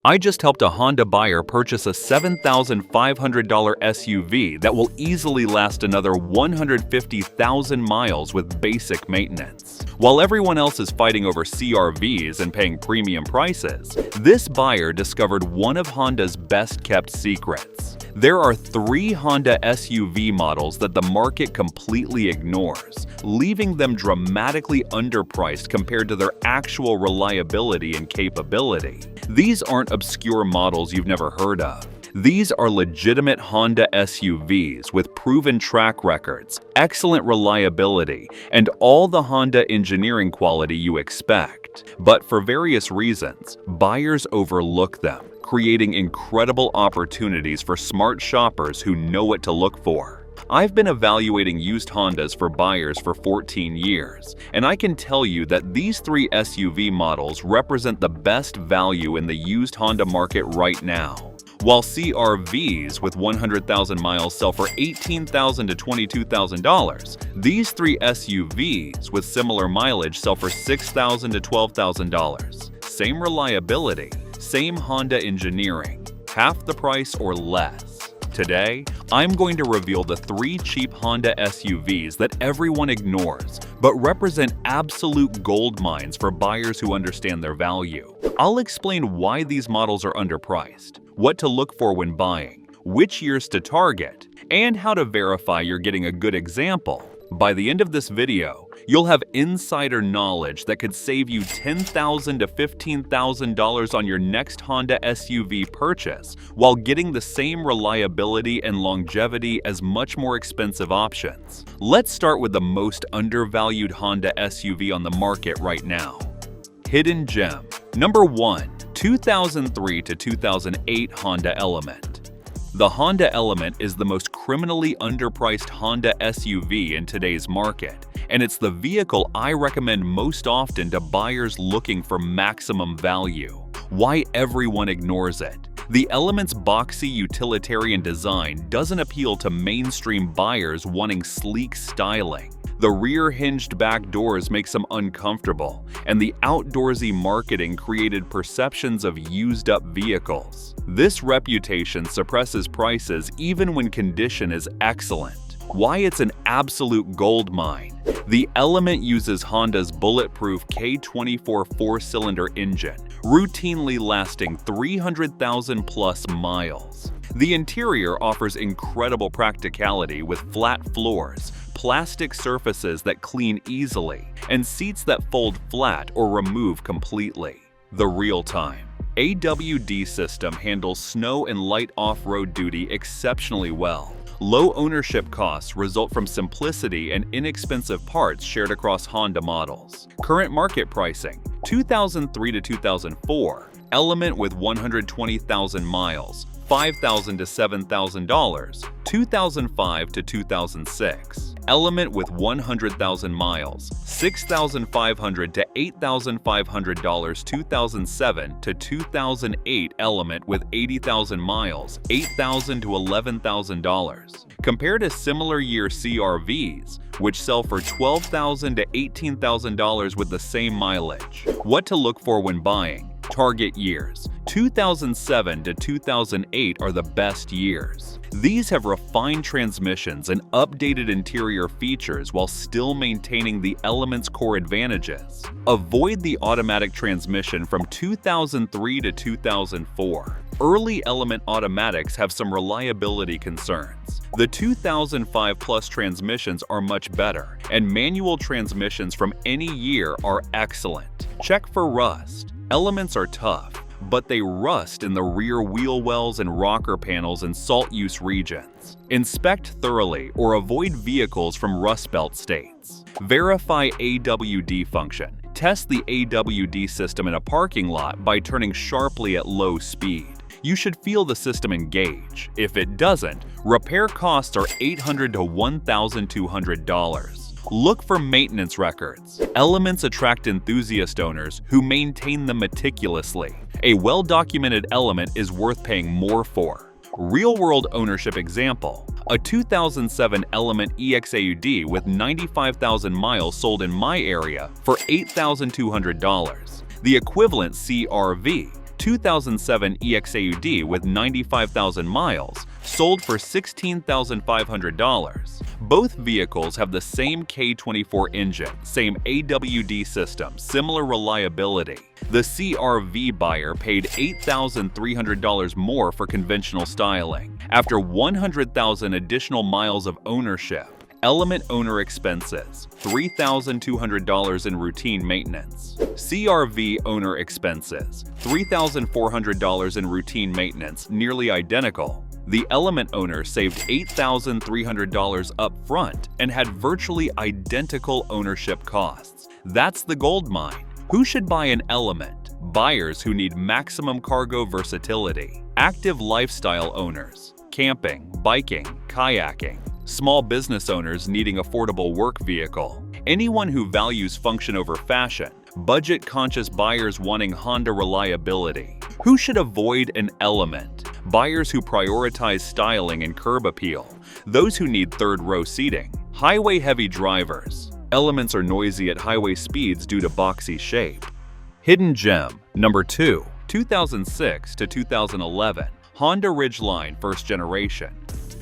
I just helped a Honda buyer purchase a $7,500 SUV that will easily last another 150,000 miles with basic maintenance. While everyone else is fighting over CR-Vs and paying premium prices, this buyer discovered one of Honda's best-kept secrets. There are 3 Honda SUV models that the market completely ignores, leaving them dramatically underpriced compared to their actual reliability and capability. These aren't obscure models you've never heard of. These are legitimate Honda SUVs with proven track records, excellent reliability, and all the Honda engineering quality you expect. But for various reasons, buyers overlook them, creating incredible opportunities for smart shoppers who know what to look for. I've been evaluating used Hondas for buyers for 14 years, and I can tell you that these 3 SUV models represent the best value in the used Honda market right now. While CR-Vs with 100,000 miles sell for $18,000 to $22,000, these 3 SUVs with similar mileage sell for $6,000 to $12,000. Same reliability, same Honda engineering, half the price or less. Today, I'm going to reveal the 3 cheap Honda SUVs that everyone ignores, but represent absolute gold mines for buyers who understand their value. I'll explain why these models are underpriced, what to look for when buying, which years to target, and how to verify you're getting a good example. By the end of this video, you'll have insider knowledge that could save you $10,000 to $15,000 on your next Honda SUV purchase while getting the same reliability and longevity as much more expensive options. Let's start with the most undervalued Honda SUV on the market right now. Hidden Gem. Number 1. 2003 to 2008 Honda Element. The Honda Element is the most criminally underpriced Honda SUV in today's market, and it's the vehicle I recommend most often to buyers looking for maximum value. Why everyone ignores it. The Element's boxy utilitarian design doesn't appeal to mainstream buyers wanting sleek styling. The rear-hinged back doors make them uncomfortable, and the outdoorsy marketing created perceptions of used-up vehicles. This reputation suppresses prices even when condition is excellent. Why it's an absolute gold mine. The Element uses Honda's bulletproof K24 4-cylinder engine, routinely lasting 300,000 plus miles. The interior offers incredible practicality with flat floors, plastic surfaces that clean easily, and seats that fold flat or remove completely. The real-time AWD system handles snow and light off-road duty exceptionally well. Low ownership costs result from simplicity and inexpensive parts shared across Honda models. Current market pricing: 2003 to 2004, Element with 120,000 miles, $5,000 to $7,000, 2005 to 2006. Element with 100,000 miles, $6,500 to $8,500, 2007 to 2008. Element with 80,000 miles, $8,000 to $11,000. Compared to similar year CR-Vs, which sell for $12,000 to $18,000 with the same mileage. What to look for when buying. Target years: 2007 to 2008 are the best years. These have refined transmissions and updated interior features while still maintaining the Element's core advantages. Avoid the automatic transmission from 2003 to 2004. Early Element automatics have some reliability concerns. The 2005 plus transmissions are much better, and manual transmissions from any year are excellent. Check for rust. Elements are tough, but they rust in the rear wheel wells and rocker panels in salt-use regions. Inspect thoroughly or avoid vehicles from Rust Belt states. Verify AWD function. Test the AWD system in a parking lot by turning sharply at low speed. You should feel the system engage. If it doesn't, repair costs are $800 to $1,200. Look for maintenance records. Elements attract enthusiast owners who maintain them meticulously. A well-documented Element is worth paying more for. Real-world ownership example: a 2007 Element EXAUD with 95,000 miles sold in my area for $8,200. The equivalent CR-V, 2007 EXAUD with 95,000 miles, sold for $16,500. Both vehicles have the same K24 engine, same AWD system, similar reliability. The CR-V buyer paid $8,300 more for conventional styling, after 100,000 additional miles of ownership. Element owner expenses, $3,200 in routine maintenance. CR-V owner expenses, $3,400 in routine maintenance, nearly identical. The Element owner saved $8,300 up front and had virtually identical ownership costs. That's the gold mine. Who should buy an Element? Buyers who need maximum cargo versatility, active lifestyle owners, camping, biking, kayaking, small business owners needing affordable work vehicle, anyone who values function over fashion, budget-conscious buyers wanting Honda reliability. Who should avoid an Element? Buyers who prioritize styling and curb appeal, those who need third-row seating, highway-heavy drivers. Elements are noisy at highway speeds due to boxy shape. Hidden gem. Number 2. 2006 to 2011 Honda Ridgeline First Generation.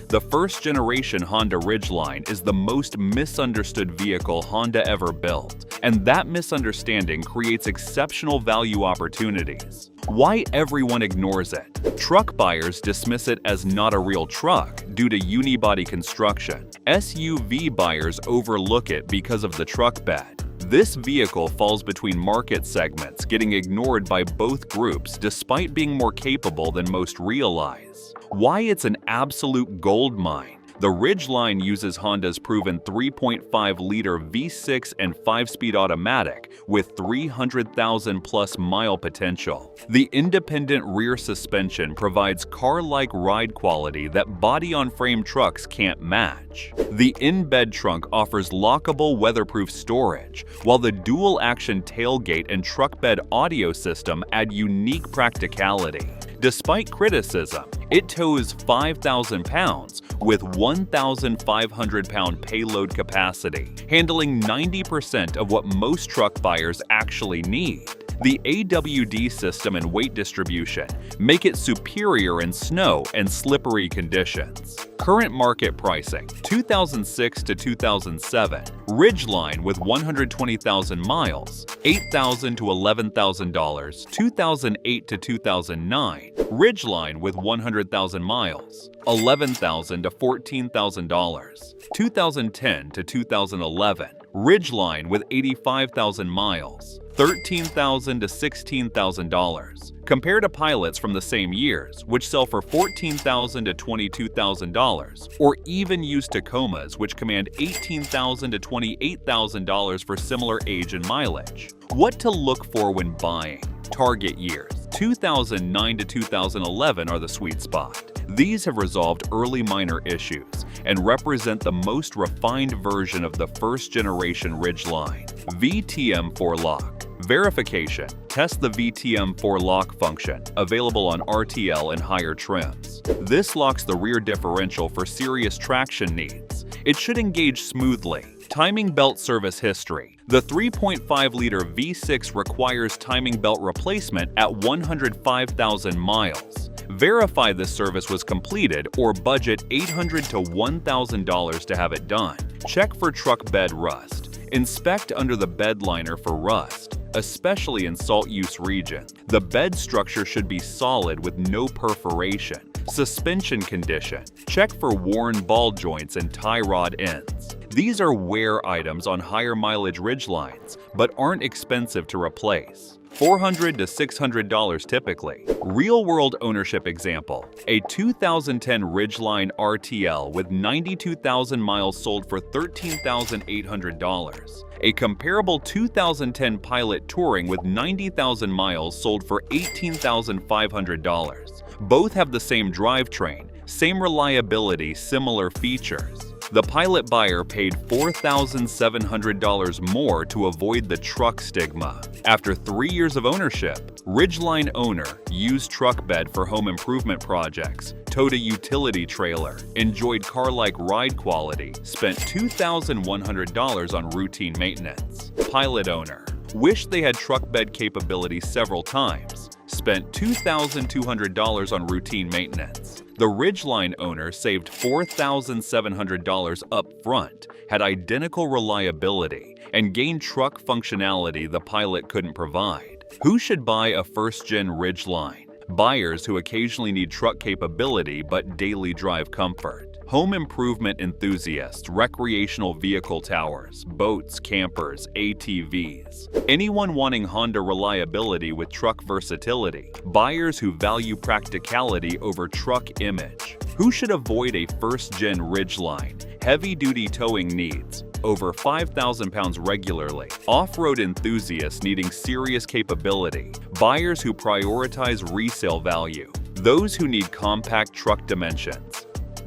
The first-generation Honda Ridgeline is the most misunderstood vehicle Honda ever built, and that misunderstanding creates exceptional value opportunities. Why everyone ignores it? Truck buyers dismiss it as not a real truck due to unibody construction. SUV buyers overlook it because of the truck bed. This vehicle falls between market segments, getting ignored by both groups despite being more capable than most realize. Why it's an absolute gold mine. The Ridgeline uses Honda's proven 3.5-liter V6 and 5-speed automatic with 300,000-plus mile potential. The independent rear suspension provides car-like ride quality that body-on-frame trucks can't match. The in-bed trunk offers lockable weatherproof storage, while the dual-action tailgate and truck bed audio system add unique practicality. Despite criticism, it tows 5,000 pounds with 1,500-pound payload capacity, handling 90% of what most truck buyers actually need. The AWD system and weight distribution make it superior in snow and slippery conditions. Current market pricing, 2006 to 2007, Ridgeline with 120,000 miles, $8,000 to $11,000, 2008 to 2009, Ridgeline with 100,000 miles, $11,000 to $14,000, 2010 to 2011, Ridgeline with 85,000 miles, $13,000 to $16,000. Compare to pilots from the same years, which sell for $14,000 to $22,000, or even used Tacomas, which command $18,000 to $28,000 for similar age and mileage. What to look for when buying? Target years. 2009 to 2011 are the sweet spot. These have resolved early minor issues and represent the most refined version of the first-generation Ridgeline. VTM4 lock. Verification. Test the VTM4 lock function, available on RTL and higher trims. This locks the rear differential for serious traction needs. It should engage smoothly. Timing belt service history. The 3.5-liter V6 requires timing belt replacement at 105,000 miles. Verify this service was completed or budget $800 to $1,000 to have it done. Check for truck bed rust. Inspect under the bed liner for rust, especially in salt-use regions. The bed structure should be solid with no perforation. Suspension condition. Check for worn ball joints and tie rod ends. These are wear items on higher mileage Ridgelines, but aren't expensive to replace. $400 to $600 typically. Real-world ownership example. A 2010 Ridgeline RTL with 92,000 miles sold for $13,800. A comparable 2010 Pilot Touring with 90,000 miles sold for $18,500. Both have the same drivetrain, same reliability, similar features. The Pilot buyer paid $4,700 more to avoid the truck stigma. After 3 years of ownership, Ridgeline owner used truck bed for home improvement projects, towed a utility trailer, enjoyed car-like ride quality, spent $2,100 on routine maintenance. Pilot owner wished they had truck bed capability several times, spent spent $2,200 on routine maintenance. The Ridgeline owner saved $4,700 up front, had identical reliability, and gained truck functionality the Pilot couldn't provide. Who should buy a first-gen Ridgeline? Buyers who occasionally need truck capability but daily drive comfort. Home improvement enthusiasts, recreational vehicle towers, boats, campers, ATVs. Anyone wanting Honda reliability with truck versatility. Buyers who value practicality over truck image. Who should avoid a first-gen Ridgeline? Heavy-duty towing needs. Over 5,000 pounds regularly. Off-road enthusiasts needing serious capability. Buyers who prioritize resale value. Those who need compact truck dimensions.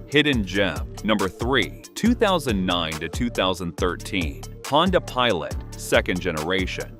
Hidden gem. Number 3. 2009 to 2013. Honda Pilot, second generation.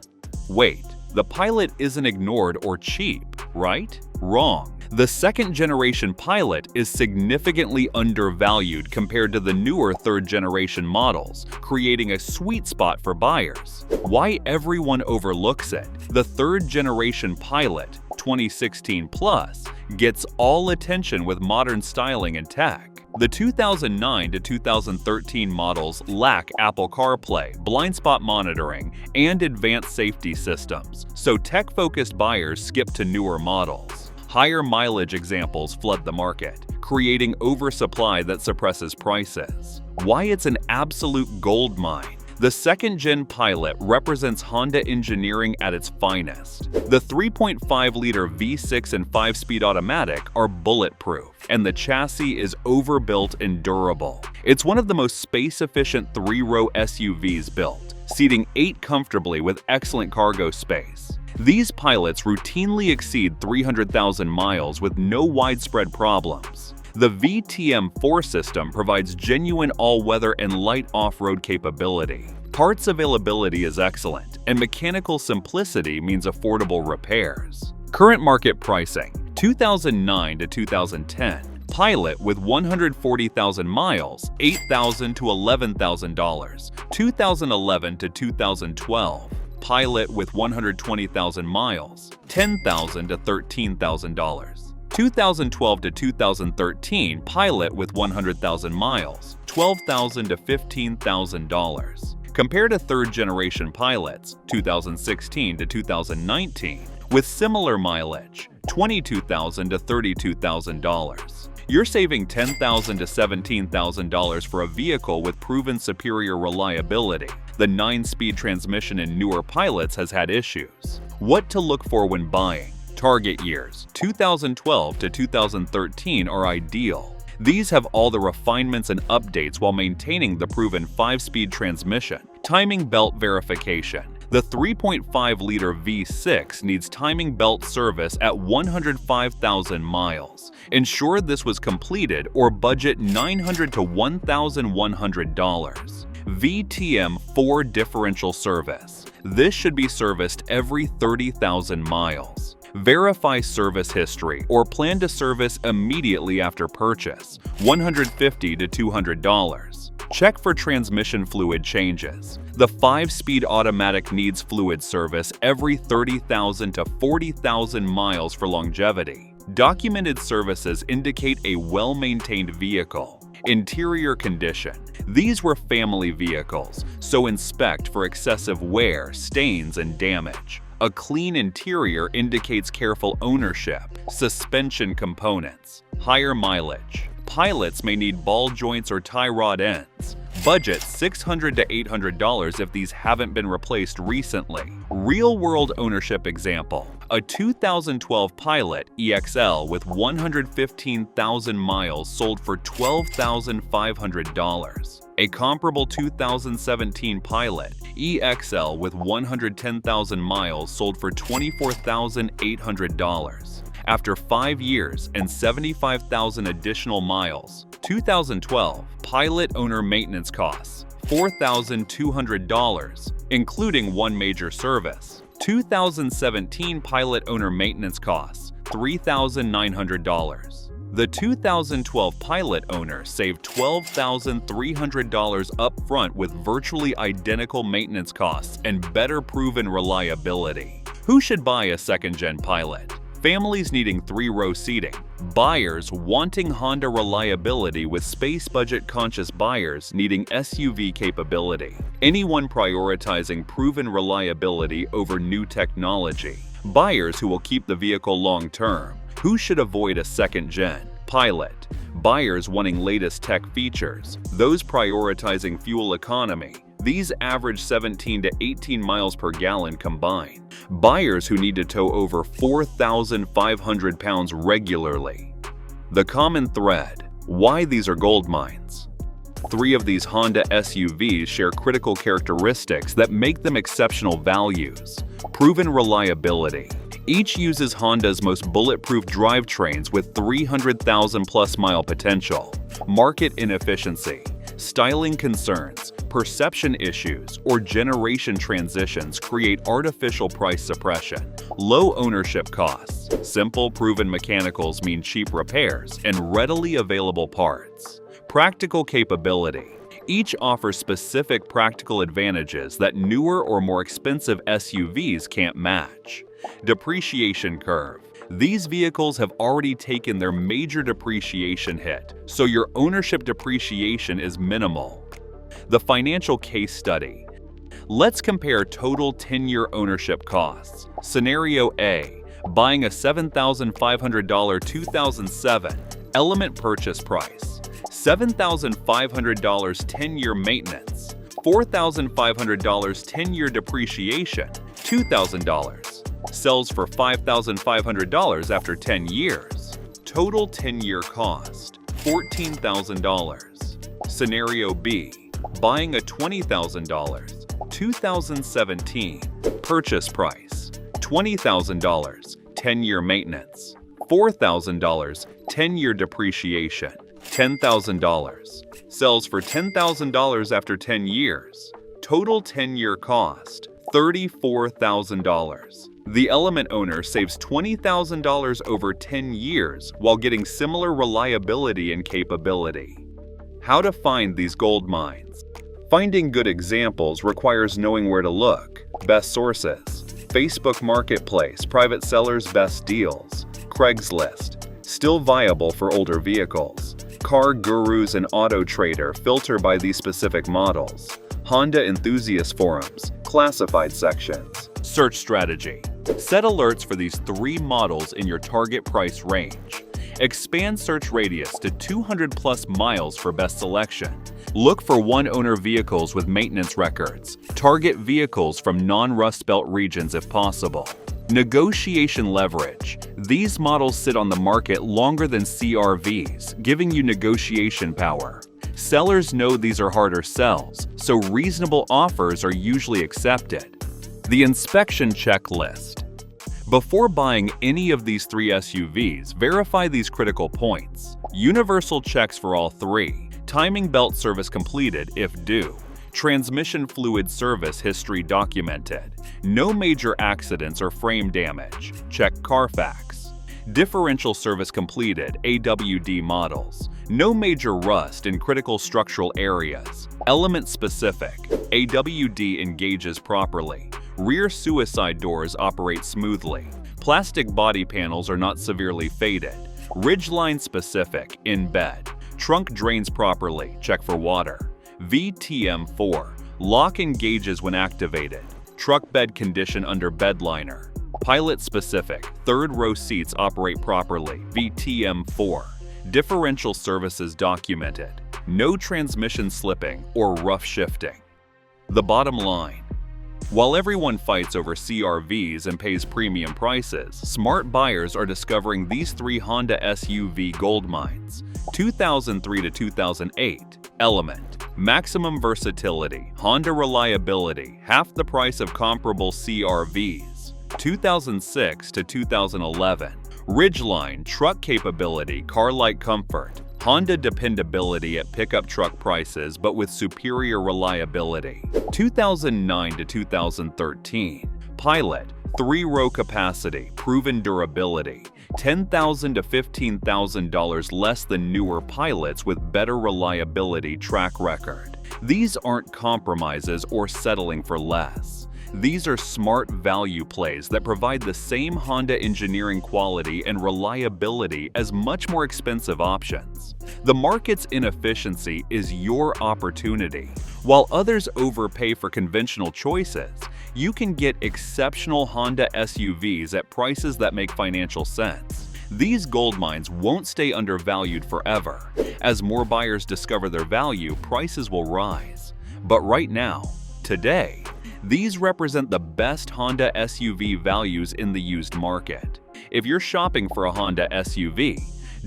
Wait, the Pilot isn't ignored or cheap, right? Wrong. The second-generation Pilot is significantly undervalued compared to the newer third-generation models, creating a sweet spot for buyers. Why everyone overlooks it? The third-generation Pilot, 2016 plus, gets all attention with modern styling and tech. The 2009 to 2013 models lack Apple CarPlay, blind spot monitoring, and advanced safety systems, so tech-focused buyers skip to newer models. Higher mileage examples flood the market, creating oversupply that suppresses prices. Why it's an absolute goldmine. The second-gen Pilot represents Honda engineering at its finest. The 3.5-liter V6 and 5-speed automatic are bulletproof, and the chassis is overbuilt and durable. It's one of the most space-efficient 3-row SUVs built, seating 8 comfortably with excellent cargo space. These Pilots routinely exceed 300,000 miles with no widespread problems. The VTM4 system provides genuine all-weather and light off-road capability. Parts availability is excellent, and mechanical simplicity means affordable repairs. Current market pricing: 2009 to 2010. Pilot with 140,000 miles, $8,000 to $11,000. 2011 to 2012. Pilot with 120,000 miles, $10,000 to $13,000. 2012 to 2013 Pilot with 100,000 miles, $12,000 to $15,000. Compared to third-generation Pilots, 2016 to 2019, with similar mileage, $22,000 to $32,000. You're saving $10,000 to $17,000 for a vehicle with proven superior reliability. The 9-speed transmission in newer Pilots has had issues. What to look for when buying? Target years: 2012 to 2013 are ideal. These have all the refinements and updates while maintaining the proven 5-speed transmission. Timing belt verification. The 3.5-liter V6 needs timing belt service at 105,000 miles. Ensure this was completed or budget $900 to $1,100. VTM4 differential service. This should be serviced every 30,000 miles. Verify service history or plan to service immediately after purchase, $150 to $200. Check for transmission fluid changes. The 5-speed automatic needs fluid service every 30,000 to 40,000 miles for longevity. Documented services indicate a well-maintained vehicle. Interior condition. These were family vehicles, so inspect for excessive wear, stains, and damage. A clean interior indicates careful ownership. Suspension components. Higher mileage. Pilots may need ball joints or tie rod ends. Budget $600 to $800 if these haven't been replaced recently. Real-world ownership example. A 2012 Pilot EXL with 115,000 miles sold for $12,500. A comparable 2017 Pilot EXL with 110,000 miles sold for $24,800. After 5 years and 75,000 additional miles, 2012 Pilot owner maintenance costs, $4,200, including one major service. 2017 Pilot owner maintenance costs, $3,900. The 2012 Pilot owner saved $12,300 up front with virtually identical maintenance costs and better proven reliability. Who should buy a second-gen Pilot? families needing 3-row seating, buyers wanting Honda reliability with space budget-conscious buyers needing SUV capability, anyone prioritizing proven reliability over new technology, buyers who will keep the vehicle long-term, who should avoid a second-gen, Pilot, buyers wanting latest tech features, those prioritizing fuel economy. These average 17 to 18 miles per gallon combined. Buyers who need to tow over 4,500 pounds regularly. The common thread: why these are gold mines. 3 of these Honda SUVs share critical characteristics that make them exceptional values. Proven reliability. Each uses Honda's most bulletproof drivetrains with 300,000+ mile potential. Market inefficiency. Styling concerns, perception issues, or generation transitions create artificial price suppression. Low ownership costs. Simple, proven mechanicals mean cheap repairs and readily available parts. Practical capability. Each offers specific practical advantages that newer or more expensive SUVs can't match. Depreciation curve. These vehicles have already taken their major depreciation hit, so your ownership depreciation is minimal. The financial case study. Let's compare total 10-year ownership costs. Scenario A, buying a $7,500 2007 Element purchase price, $7,500 10-year maintenance, $4,500 10-year depreciation, $2,000. Sells for $5,500 after 10 years. Total 10-year cost, $14,000. Scenario B, buying a $20,000 2017 purchase price, $20,000 10-year maintenance, $4,000 10-year depreciation, $10,000. Sells for $10,000 after 10 years. Total 10-year cost, $34,000. The Element owner saves $20,000 over 10 years while getting similar reliability and capability. How to find these gold mines. Finding good examples requires knowing where to look. Best sources: Facebook Marketplace, private sellers' best deals, Craigslist, still viable for older vehicles, Car Gurus and Auto Trader filter by these specific models, Honda enthusiast forums, classified sections. Search strategy. Set alerts for these 3 models in your target price range. Expand search radius to 200+ miles for best selection. Look for one-owner vehicles with maintenance records. Target vehicles from non-Rust Belt regions if possible. Negotiation leverage. These models sit on the market longer than CRVs, giving you negotiation power. Sellers know these are harder sells, so reasonable offers are usually accepted. The inspection checklist. Before buying any of these 3 SUVs, verify these critical points. Universal checks for all 3. Timing belt service completed if due. Transmission fluid service history documented. No major accidents or frame damage. Check Carfax. Differential service completed AWD models. No major rust in critical structural areas. Element specific. AWD engages properly. Rear suicide doors operate smoothly. Plastic body panels are not severely faded. Ridgeline specific, in bed. Trunk drains properly, check for water. VTM4, lock engages when activated. Truck bed condition under bed liner. Pilot specific, 3rd row seats operate properly, VTM4. Differential services documented. No transmission slipping or rough shifting. The bottom line. While everyone fights over CRVs and pays premium prices, smart buyers are discovering these 3 Honda SUV gold mines. 2003 to 2008, Element. Maximum versatility, Honda reliability, half the price of comparable CRVs. 2006 to 2011, Ridgeline, truck capability, car-like comfort. Honda dependability at pickup truck prices but with superior reliability. 2009 to 2013, Pilot, 3-row capacity, proven durability, $10,000 to $15,000 less than newer Pilots with better reliability track record. These aren't compromises or settling for less. These are smart value plays that provide the same Honda engineering quality and reliability as much more expensive options. The market's inefficiency is your opportunity. While others overpay for conventional choices, you can get exceptional Honda SUVs at prices that make financial sense. These gold mines won't stay undervalued forever. As more buyers discover their value, prices will rise. But right now, today, these represent the best Honda SUV values in the used market. If you're shopping for a Honda SUV,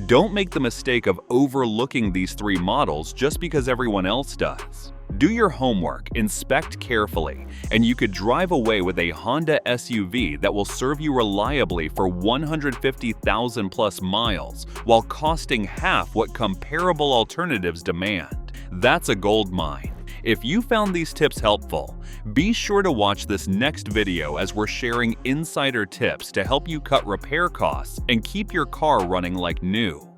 don't make the mistake of overlooking these three models just because everyone else does. Do your homework, inspect carefully, and you could drive away with a Honda SUV that will serve you reliably for 150,000 plus miles while costing half what comparable alternatives demand. That's a gold mine. If you found these tips helpful, be sure to watch this next video as we're sharing insider tips to help you cut repair costs and keep your car running like new.